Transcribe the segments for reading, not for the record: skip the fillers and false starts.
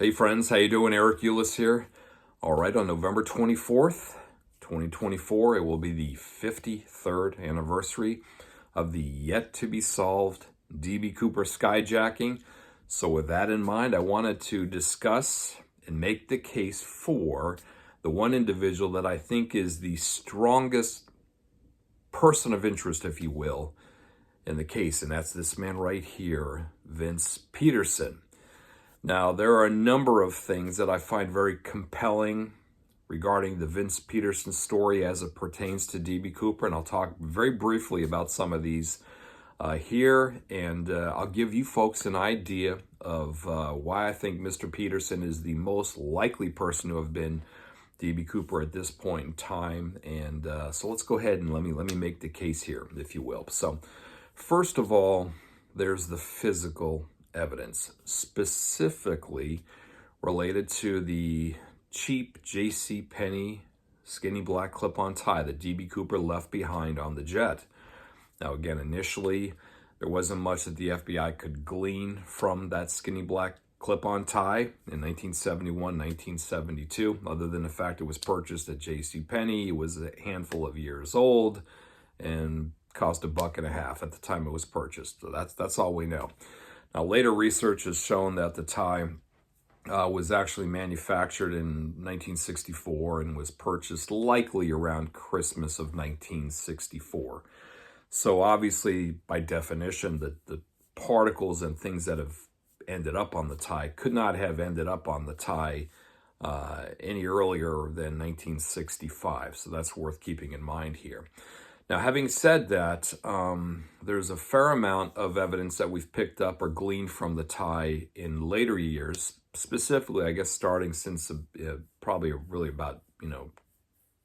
Hey friends, how you doing? Eric Eulis here. All right, on November 24th, 2024, it will be the 53rd anniversary of the yet-to-be-solved D.B. Cooper skyjacking. So with that in mind, I wanted to discuss and make the case for the one individual that I think is the strongest person of interest, if you will, in the case, and that's this man right here, Vince Petersen. Now, there are a number of things that I find very compelling regarding the Vince Petersen story as it pertains to D.B. Cooper, and I'll talk very briefly about some of these here, and I'll give you folks an idea of why I think Mr. Petersen is the most likely person to have been D.B. Cooper at this point in time. And so let's go ahead and let me make the case here, if you will. So, first of all, there's the physical evidence, specifically related to the cheap JCPenney skinny black clip-on tie that D.B. Cooper left behind on the jet. Now, again, initially, there wasn't much that the FBI could glean from that skinny black clip-on tie in 1971, 1972, other than the fact it was purchased at JCPenney. It was a handful of years old and cost $1.50 at the time it was purchased. So that's all we know. Now, later research has shown that the tie was actually manufactured in 1964 and was purchased likely around Christmas of 1964. So obviously, by definition, the particles and things that have ended up on the tie could not have ended up on the tie any earlier than 1965. So that's worth keeping in mind here. Now, having said that, there's a fair amount of evidence that we've picked up or gleaned from the tie in later years, specifically, I guess, starting since probably really about,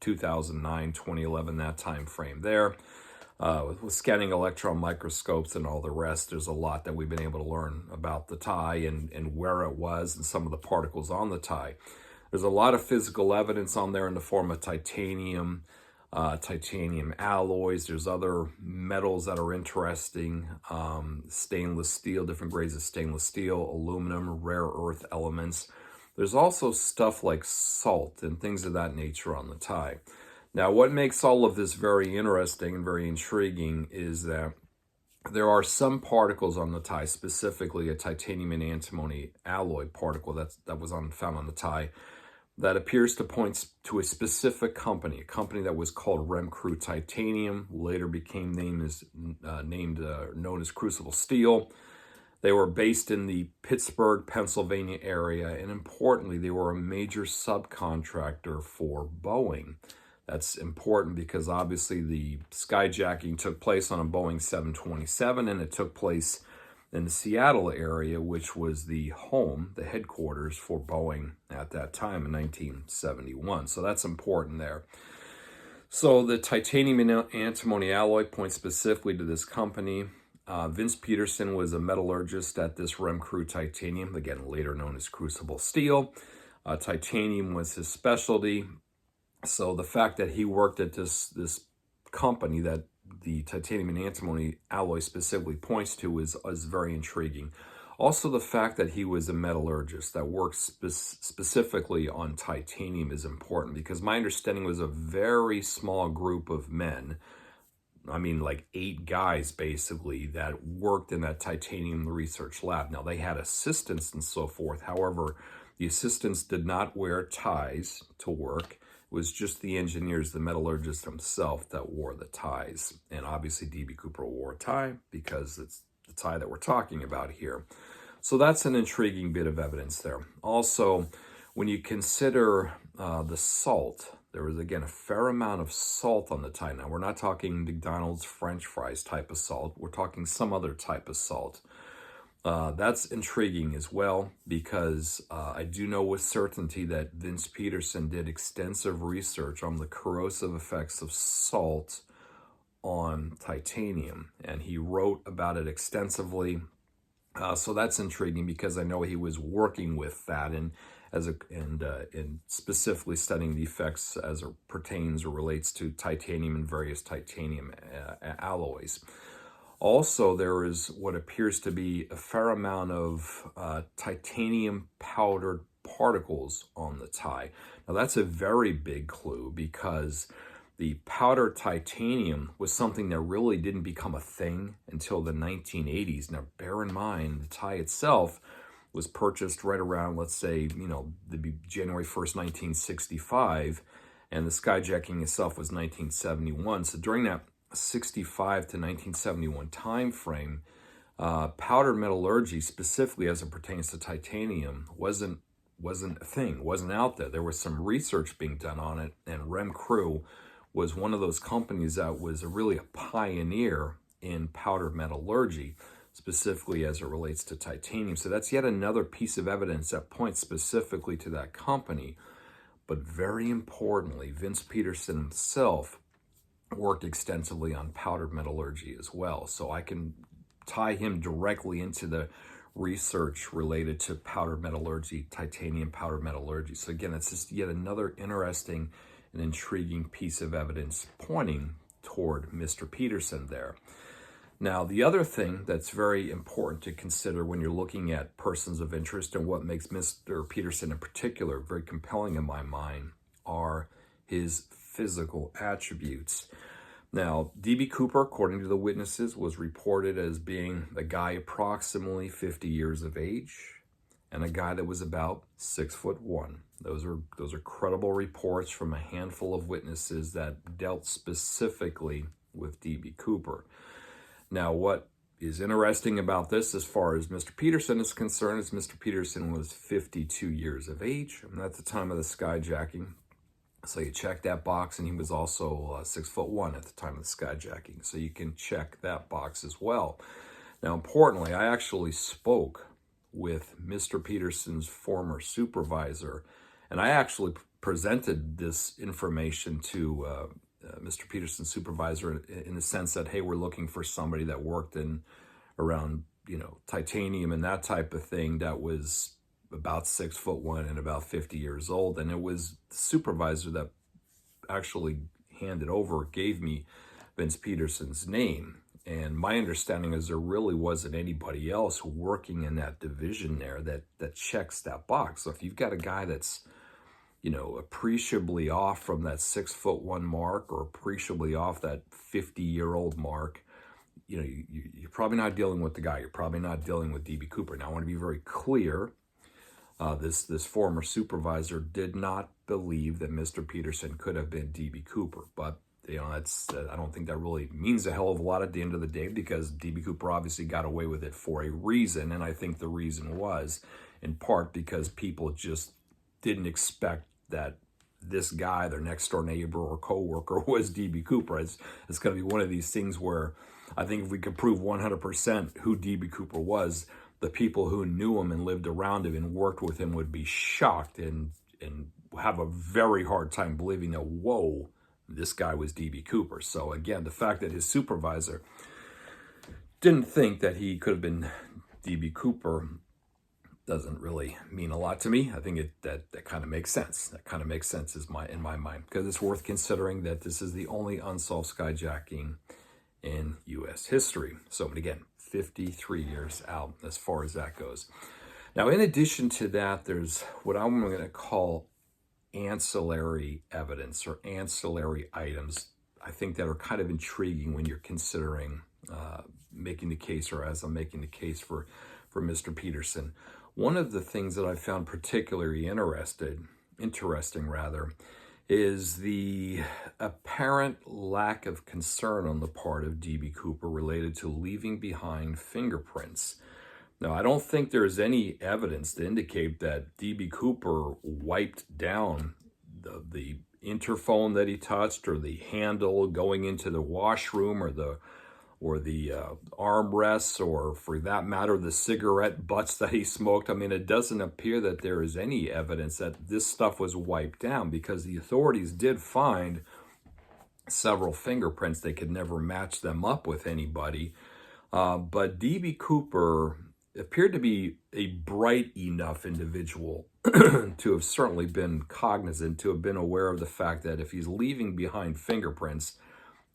2009, 2011, that time frame there. With scanning electron microscopes and all the rest, there's a lot that we've been able to learn about the tie and where it was and some of the particles on the tie. There's a lot of physical evidence on there in the form of titanium alloys. There's other metals that are interesting, stainless steel, different grades of stainless steel, aluminum, rare earth elements. There's also stuff like salt and things of that nature on the tie. Now, what makes all of this very interesting and very intriguing is that there are some particles on the tie, specifically a titanium and antimony alloy particle that was found on the tie, that appears to point to a specific company, a company that was called Remcrew Titanium, later became known as Crucible Steel. They were based in the Pittsburgh, Pennsylvania area, and importantly, they were a major subcontractor for Boeing. That's important because obviously the skyjacking took place on a Boeing 727, and it took place in the Seattle area, which was the headquarters for Boeing at that time in 1971. So that's important there. So the titanium and antimony alloy points specifically to this company. Vince Petersen was a metallurgist at this Remcrew Titanium, again, later known as Crucible Steel. Titanium was his specialty. So the fact that he worked at this company that the titanium and antimony alloy specifically points to is very intriguing. Also, the fact that he was a metallurgist that worked specifically on titanium is important, because my understanding was a very small group of men, I mean like 8 guys basically, that worked in that titanium research lab. Now, they had assistants and so forth. However, the assistants did not wear ties to work. It was just the engineers, the metallurgist himself, that wore the ties. And obviously D.B. Cooper wore a tie because it's the tie that we're talking about here. So that's an intriguing bit of evidence there. Also, when you consider the salt, there was, again, a fair amount of salt on the tie. Now, we're not talking McDonald's French fries type of salt. We're talking some other type of salt. That's intriguing as well, because I do know with certainty that Vince Petersen did extensive research on the corrosive effects of salt on titanium, and he wrote about it extensively. So that's intriguing because I know he was working with that and specifically studying the effects as it pertains or relates to titanium and various titanium alloys. Also, there is what appears to be a fair amount of titanium powdered particles on the tie. Now, that's a very big clue because the powdered titanium was something that really didn't become a thing until the 1980s. Now, bear in mind, the tie itself was purchased right around, let's say, the January 1st, 1965, and the skyjacking itself was 1971. So during that 65 to 1971 time frame, powdered metallurgy, specifically as it pertains to titanium, wasn't a thing, wasn't out there. There was some research being done on it, and Rem Crew was one of those companies that was really a pioneer in powdered metallurgy, specifically as it relates to titanium. So that's yet another piece of evidence that points specifically to that company. But very importantly, Vince Petersen himself worked extensively on powdered metallurgy as well. So I can tie him directly into the research related to powdered metallurgy, titanium powdered metallurgy. So again, it's just yet another interesting and intriguing piece of evidence pointing toward Mr. Peterson there. Now, the other thing that's very important to consider when you're looking at persons of interest and what makes Mr. Peterson in particular very compelling in my mind are his physical attributes. Now, D.B. Cooper, according to the witnesses, was reported as being a guy approximately 50 years of age and a guy that was about 6'1". Those are credible reports from a handful of witnesses that dealt specifically with D.B. Cooper. Now, what is interesting about this as far as Mr. Peterson is concerned is Mr. Peterson was 52 years of age at the time of the skyjacking. So you check that box, and he was also 6'1" at the time of the skyjacking. So you can check that box as well. Now, importantly, I actually spoke with Mr. Peterson's former supervisor, and I actually presented this information to Mr. Peterson's supervisor in the sense that, hey, we're looking for somebody that worked in around, titanium and that type of thing that was about 6'1" and about 50 years old. And it was the supervisor that actually gave me Vince Peterson's name. And my understanding is there really wasn't anybody else working in that division there that checks that box. So if you've got a guy that's, appreciably off from that 6'1" mark or appreciably off that 50-year-old mark, you're probably not dealing with the guy. You're probably not dealing with D.B. Cooper. Now, I want to be very clear. This former supervisor did not believe that Mr. Peterson could have been D.B. Cooper, but I don't think that really means a hell of a lot at the end of the day, because D.B. Cooper obviously got away with it for a reason, and I think the reason was in part because people just didn't expect that this guy, their next door neighbor or coworker, was D.B. Cooper. It's going to be one of these things where I think if we could prove 100% who D.B. Cooper was, the people who knew him and lived around him and worked with him would be shocked and have a very hard time believing that, whoa, this guy was D.B. Cooper. So again, the fact that his supervisor didn't think that he could have been D.B. Cooper doesn't really mean a lot to me. I think that kind of makes sense. That kind of makes sense in my mind, because it's worth considering that this is the only unsolved skyjacking in U.S. history. So again, 53 years out as far as that goes. Now, in addition to that, there's what I'm going to call ancillary evidence or ancillary items, I think, that are kind of intriguing when you're considering making the case, or as I'm making the case for Mr. Peterson. One of the things that I found particularly interesting is the apparent lack of concern on the part of D.B. Cooper related to leaving behind fingerprints. Now, I don't think there's any evidence to indicate that D.B. Cooper wiped down the interphone that he touched, or the handle going into the washroom, or the armrests, or for that matter, the cigarette butts that he smoked. I mean, it doesn't appear that there is any evidence that this stuff was wiped down, because the authorities did find several fingerprints. They could never match them up with anybody. But D.B. Cooper appeared to be a bright enough individual to have certainly been cognizant, to have been aware of the fact that if he's leaving behind fingerprints,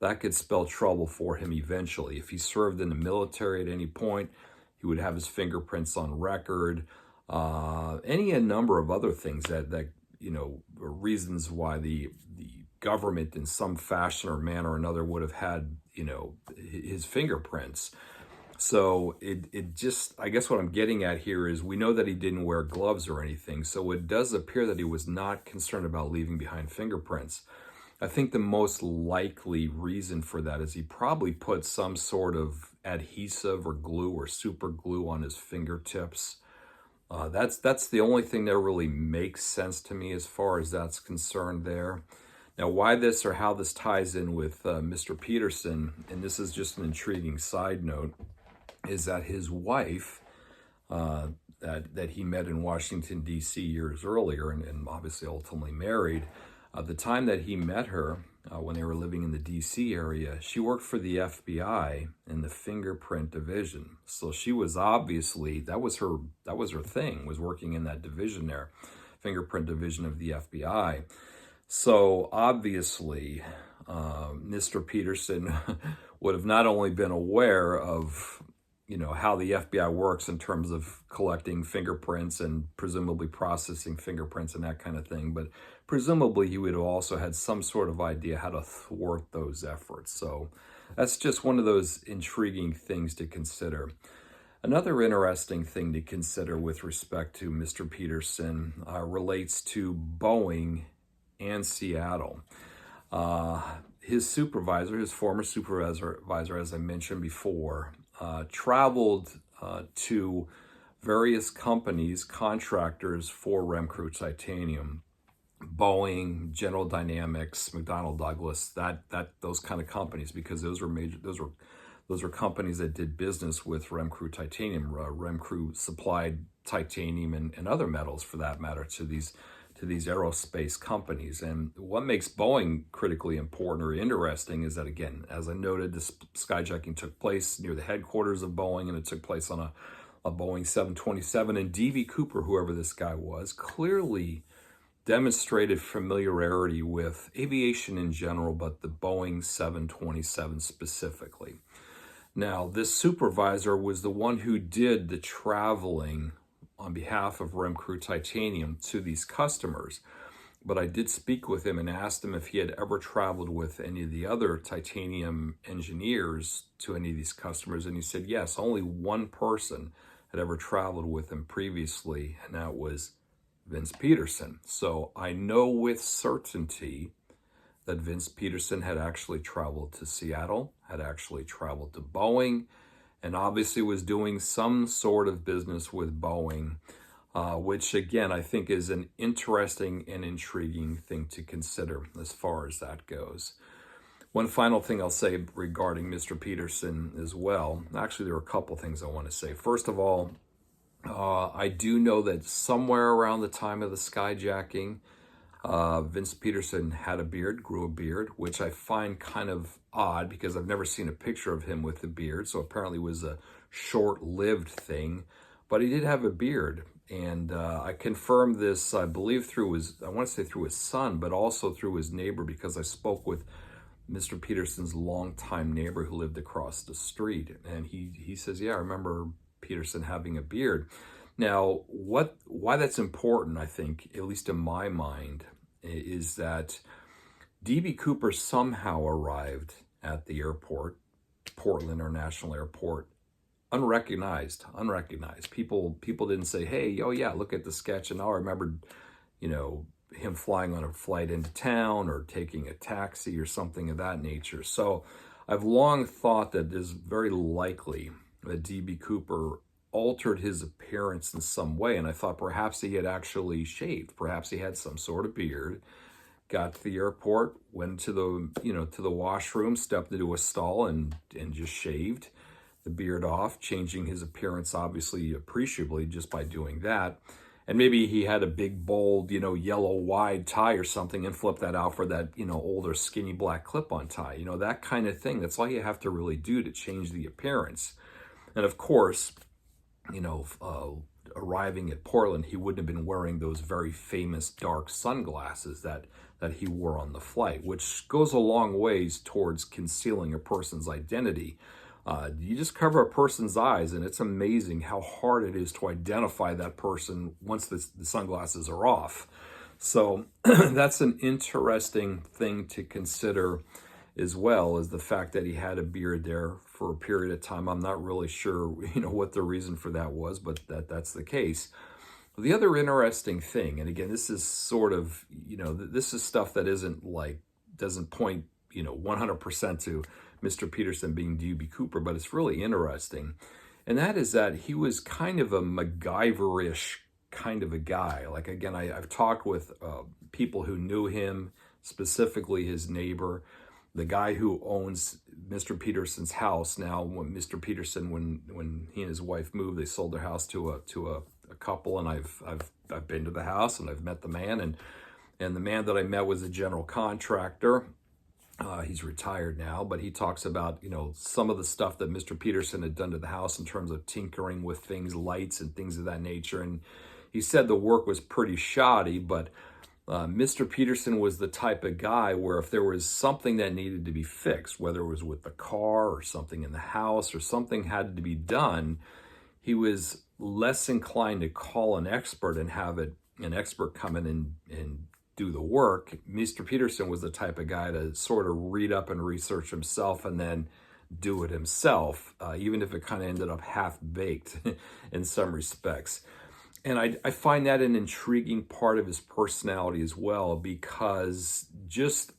that could spell trouble for him eventually. If he served in the military at any point, he would have his fingerprints on record. A number of other things that reasons why the government in some fashion or manner or another would have had, his fingerprints. So it just, I guess what I'm getting at here is we know that he didn't wear gloves or anything. So it does appear that he was not concerned about leaving behind fingerprints. I think the most likely reason for that is he probably put some sort of adhesive or glue or super glue on his fingertips. That's the only thing that really makes sense to me as far as that's concerned there. Now, why this or how this ties in with Mr. Peterson, and this is just an intriguing side note, is that his wife, that he met in Washington, D.C. years earlier, and obviously ultimately married, the time that he met her, when they were living in the D.C. area, she worked for the FBI in the fingerprint division. So she was obviously, that was her thing, was working in that division there, fingerprint division of the FBI. So obviously, Mr. Peterson would have not only been aware of, how the FBI works in terms of collecting fingerprints and presumably processing fingerprints and that kind of thing, but presumably he would have also had some sort of idea how to thwart those efforts. So that's just one of those intriguing things to consider. Another interesting thing to consider with respect to Mr. Peterson relates to Boeing and Seattle. His supervisor, his former supervisor, as I mentioned before, traveled to various companies, contractors for Remcrew Titanium, Boeing, General Dynamics, McDonnell Douglas, those kind of companies, because those were companies that did business with Remcrew Titanium. Remcrew supplied titanium and other metals, for that matter, to these aerospace companies. And what makes Boeing critically important or interesting is that, again, as I noted, this skyjacking took place near the headquarters of Boeing, and it took place on a Boeing 727. And D.B. Cooper, whoever this guy was, clearly demonstrated familiarity with aviation in general, but the Boeing 727 specifically. Now, this supervisor was the one who did the traveling on behalf of Remcrew Titanium to these customers. But I did speak with him and asked him if he had ever traveled with any of the other titanium engineers to any of these customers. And he said, yes, only one person had ever traveled with him previously, and that was Vince Petersen. So I know with certainty that Vince Petersen had actually traveled to Seattle, had actually traveled to Boeing, and obviously was doing some sort of business with Boeing, which again, I think is an interesting and intriguing thing to consider as far as that goes. One final thing I'll say regarding Mr. Peterson as well. Actually, there are a couple things I want to say. First of all, I do know that somewhere around the time of the skyjacking, Vince Petersen had a beard, grew a beard, which I find kind of odd because I've never seen a picture of him with a beard. So apparently it was a short-lived thing, but he did have a beard. And I confirmed this, I believe, through I want to say through his son, but also through his neighbor, because I spoke with Mr. Peterson's longtime neighbor who lived across the street. And he says, yeah, I remember Peterson having a beard. Now, why that's important, I think, at least in my mind, is that D.B. Cooper somehow arrived at the airport, Portland International Airport, unrecognized. People didn't say, hey, oh yeah, look at the sketch. And I remembered, him flying on a flight into town or taking a taxi or something of that nature. So I've long thought that it is very likely that D.B. Cooper altered his appearance in some way, and I thought perhaps he had actually shaved. Perhaps he had some sort of beard, got to the airport, went to the washroom, stepped into a stall and just shaved the beard off, changing his appearance obviously appreciably just by doing that. And maybe he had a big, bold, yellow wide tie or something and flipped that out for that, older skinny black clip-on tie, that kind of thing. That's all you have to really do to change the appearance. And of course, arriving at Portland, he wouldn't have been wearing those very famous dark sunglasses that he wore on the flight, which goes a long ways towards concealing a person's identity. You just cover a person's eyes, and it's amazing how hard it is to identify that person once the sunglasses are off. So that's an interesting thing to consider, as well as the fact that he had a beard there for a period of time. I'm not really sure, what the reason for that was, but that's the case. The other interesting thing, and again, this is sort of, this is stuff that doesn't point, 100% to Mr. Peterson being D.B. Cooper, but it's really interesting. And that is that he was kind of a MacGyver-ish kind of a guy. Like, again, I've talked with people who knew him, specifically his neighbor, the guy who owns Mr. Peterson's house now. When Mr. Peterson, when he and his wife moved, they sold their house to a couple, and I've been to the house and I've met the man, and the man that I met was a general contractor. He's retired now, but he talks about, some of the stuff that Mr. Peterson had done to the house in terms of tinkering with things, lights and things of that nature. And he said the work was pretty shoddy, but Mr. Peterson was the type of guy where if there was something that needed to be fixed, whether it was with the car or something in the house or something had to be done, he was less inclined to call an expert and have an expert come in and do the work. Mr. Peterson was the type of guy to sort of read up and research himself and then do it himself, even if it kind of ended up half-baked in some respects. And I find that an intriguing part of his personality as well, because just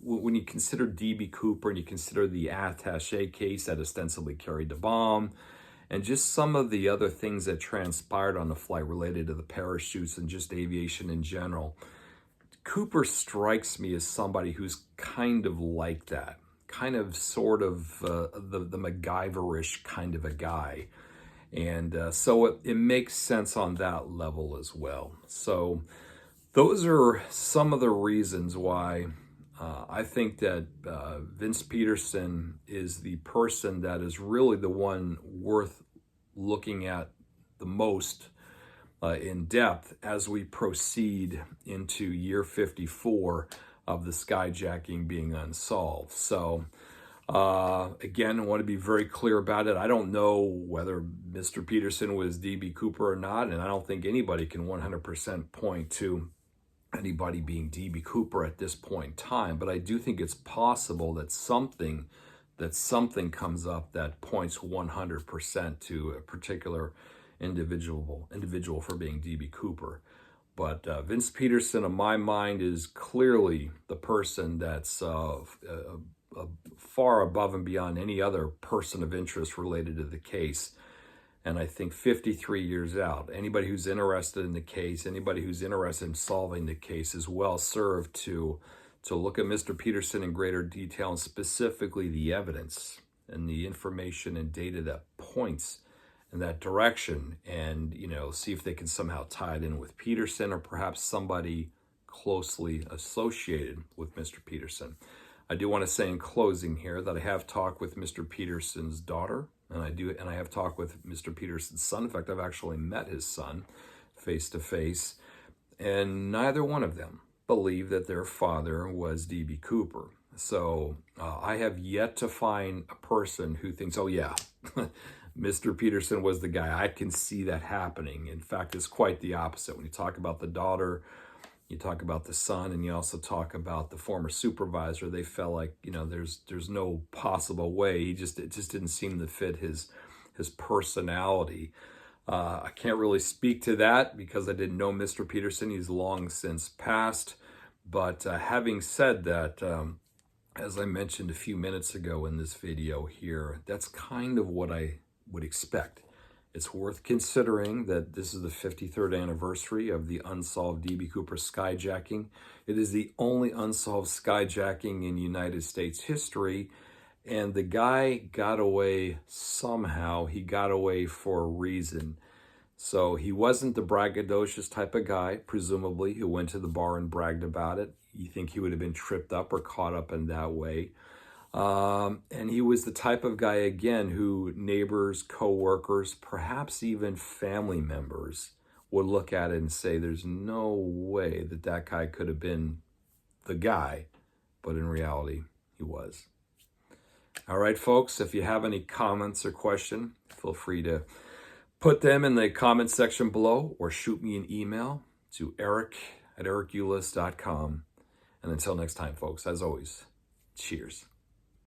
when you consider D.B. Cooper and you consider the attaché case that ostensibly carried the bomb, and just some of the other things that transpired on the flight related to the parachutes and just aviation in general, Cooper strikes me as somebody who's kind of like that, kind of sort of the MacGyver-ish kind of a guy. And so it makes sense on that level as well. So those are some of the reasons why I think that Vince Petersen is the person that is really the one worth looking at the most in depth as we proceed into year 54 of the skyjacking being unsolved. So again, I want to be very clear about it. I don't know whether Mr. Peterson was D.B. Cooper or not, and I don't think anybody can 100% point to anybody being D.B. Cooper at this point in time, but I do think it's possible that something comes up that points 100% to a particular individual for being D.B. Cooper. But Vince Petersen, in my mind, is clearly the person that's far above and beyond any other person of interest related to the case. And I think 53 years out, anybody who's interested in the case, anybody who's interested in solving the case is well served to look at Mr. Petersen in greater detail, and specifically the evidence and the information and data that points in that direction, and see if they can somehow tie it in with Peterson or perhaps somebody closely associated with Mr. Petersen. I do want to say in closing here that I have talked with Mr. Peterson's daughter, and I have talked with Mr. Peterson's son. In fact, I've actually met his son face to face, and neither one of them believe that their father was D.B. Cooper. So I have yet to find a person who thinks, oh yeah, Mr. Peterson was the guy. I can see that happening. In fact, it's quite the opposite. When you talk about the daughter, you talk about the son, and you also talk about the former supervisor, they felt like, there's no possible way. It just didn't seem to fit his personality. I can't really speak to that because I didn't know Mr. Peterson. He's long since passed. But having said that, as I mentioned a few minutes ago in this video here, that's kind of what I would expect. It's worth considering that this is the 53rd anniversary of the unsolved D.B. Cooper skyjacking. It is the only unsolved skyjacking in United States history, and the guy got away somehow. He got away for a reason. So he wasn't the braggadocious type of guy, presumably, who went to the bar and bragged about it. You think he would have been tripped up or caught up in that way. And he was the type of guy, again, who neighbors, coworkers, perhaps even family members would look at it and say, there's no way that that guy could have been the guy, but in reality, he was. All right, folks, if you have any comments or question, feel free to put them in the comment section below or shoot me an email to eric@ericulis.com. And until next time, folks, as always, cheers.